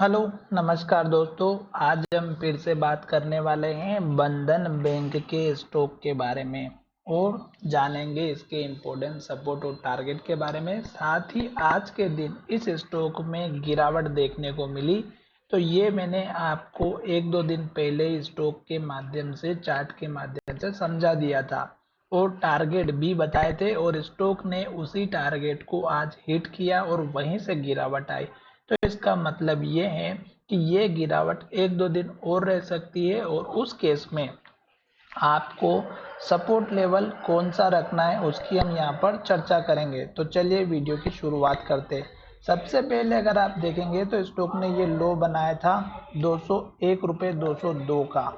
Hello नमस्कार दोस्तों। आज हम फिर से बात करने वाले हैं बंधन बैंक के स्टॉक के बारे में और जानेंगे इसके इम्पोर्टेंट सपोर्ट और टारगेट के बारे में। साथ ही आज के दिन इस स्टॉक में गिरावट देखने को मिली, तो ये मैंने आपको एक दो दिन पहले स्टॉक के माध्यम से चार्ट के माध्यम से समझा दिया था और टारगेट भी बताए थे और स्टॉक ने उसी टारगेट को आज हिट किया और वहीं से गिरावट आई। तो इसका मतलब ये है कि ये गिरावट एक दो दिन और रह सकती है और उस केस में आपको सपोर्ट लेवल कौन सा रखना है उसकी हम यहाँ पर चर्चा करेंगे। तो चलिए वीडियो की शुरुआत करते हैं। सबसे पहले अगर आप देखेंगे तो स्टॉक ने ये लो बनाया था 201 रुपये 202 का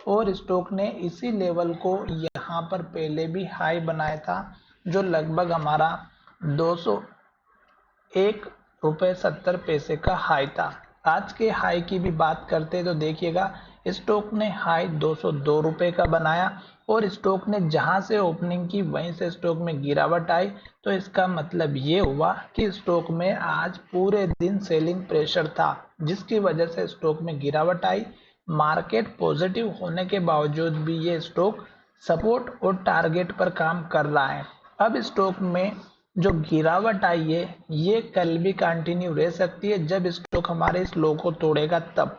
और स्टॉक ने इसी लेवल को यहाँ पर पहले भी हाई बनाया था जो लगभग हमारा 201 रुपये 70 पैसे का हाई था। आज के हाई की भी बात करते हैं तो देखिएगा स्टॉक ने हाई 202 रुपये का बनाया और स्टॉक ने जहां से ओपनिंग की वहीं से स्टॉक में गिरावट आई। तो इसका मतलब ये हुआ कि स्टॉक में आज पूरे दिन सेलिंग प्रेशर था जिसकी वजह से स्टॉक में गिरावट आई। मार्केट पॉजिटिव होने के बावजूद भी ये स्टॉक सपोर्ट और टारगेट पर काम कर रहा है। अब स्टॉक में जो गिरावट आई है ये कल भी कंटिन्यू रह सकती है जब स्टॉक हमारे इस लो को तोड़ेगा तब।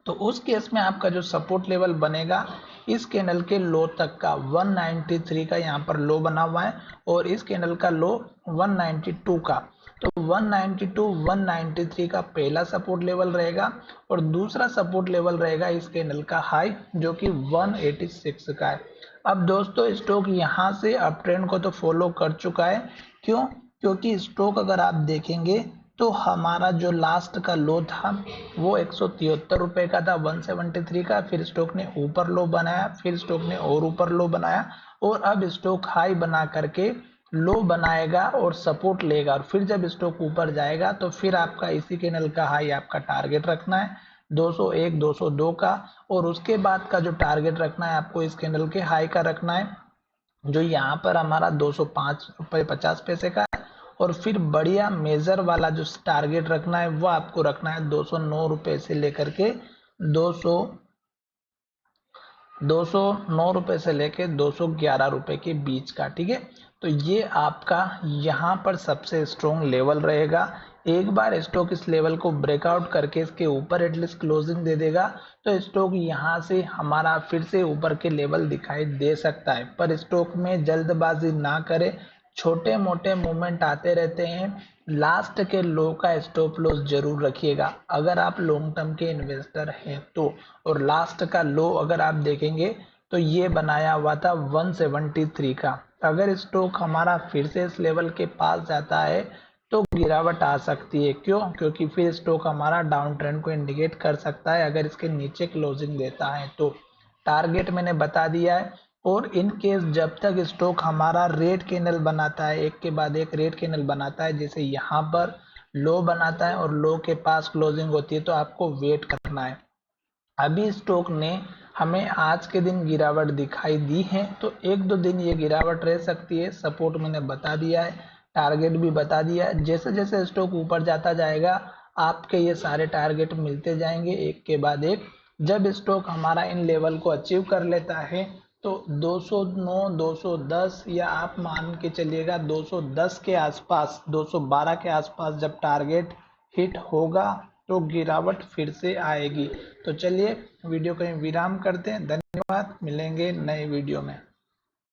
तो उस केस में आपका जो सपोर्ट लेवल बनेगा इस कैंडल के लो तक का 193 का यहाँ पर लो बना हुआ है और इस कैंडल का लो 192 का। तो 192 193 का पहला सपोर्ट लेवल रहेगा और दूसरा सपोर्ट लेवल रहेगा इस कैंडल का हाई जो कि 186 का है। अब दोस्तों स्टॉक यहाँ से अप ट्रेंड को तो फॉलो कर चुका है। क्यों? क्योंकि स्टॉक अगर आप देखेंगे तो हमारा जो लास्ट का लो था वो 173 रुपये का था 173 का। फिर स्टॉक ने ऊपर लो बनाया, फिर स्टॉक ने और ऊपर लो बनाया और अब स्टॉक हाई बना करके लो बनाएगा और सपोर्ट लेगा और फिर जब स्टॉक ऊपर जाएगा तो फिर आपका इसी कैंडल का हाई आपका टारगेट रखना है 201 202 का और उसके बाद का जो टारगेट रखना है आपको इस कैंडल के हाई का रखना है जो यहाँ पर हमारा 205 रुपये 50 पैसे का है। और फिर बढ़िया मेजर वाला जो टारगेट रखना है वो आपको रखना है 209 रुपये से लेकर के 209 रुपये से लेके 211 रुपये के बीच का। ठीक है, तो ये आपका यहाँ पर सबसे स्ट्रॉन्ग लेवल रहेगा। एक बार स्टॉक इस लेवल को ब्रेकआउट करके इसके ऊपर एटलीस्ट क्लोजिंग दे देगा तो स्टॉक यहाँ से हमारा फिर से ऊपर के लेवल दिखाई दे सकता है। पर स्टॉक में जल्दबाजी ना करें, छोटे मोटे मूवमेंट आते रहते हैं। लास्ट के लो का स्टॉप लॉस जरूर रखिएगा अगर आप लॉन्ग टर्म के इन्वेस्टर हैं तो। और लास्ट का लो अगर आप देखेंगे तो ये बनाया हुआ था 173 का। अगर स्टॉक हमारा फिर से इस लेवल के पास जाता है तो गिरावट आ सकती है। क्यों? क्योंकि फिर स्टॉक हमारा डाउन ट्रेंड को इंडिकेट कर सकता है अगर इसके नीचे क्लोजिंग देता है तो। टारगेट मैंने बता दिया है और इन केस जब तक स्टॉक हमारा रेड कैंडल बनाता है, एक के बाद एक रेड कैंडल बनाता है, जैसे यहाँ पर लो बनाता है और लो के पास क्लोजिंग होती है तो आपको वेट करना है। अभी स्टॉक ने हमें आज के दिन गिरावट दिखाई दी है तो एक दो दिन ये गिरावट रह सकती है। सपोर्ट मैंने बता दिया है, टारगेट भी बता दिया है। जैसे जैसे स्टॉक ऊपर जाता जाएगा आपके ये सारे टारगेट मिलते जाएंगे एक के बाद एक। जब स्टॉक हमारा इन लेवल को अचीव कर लेता है तो 209 210 या आप मान के चलिएगा 210 के आसपास 212 के आसपास जब टारगेट हिट होगा तो गिरावट फिर से आएगी। तो चलिए वीडियो कहीं विराम करते हैं। धन्यवाद, मिलेंगे नए वीडियो में।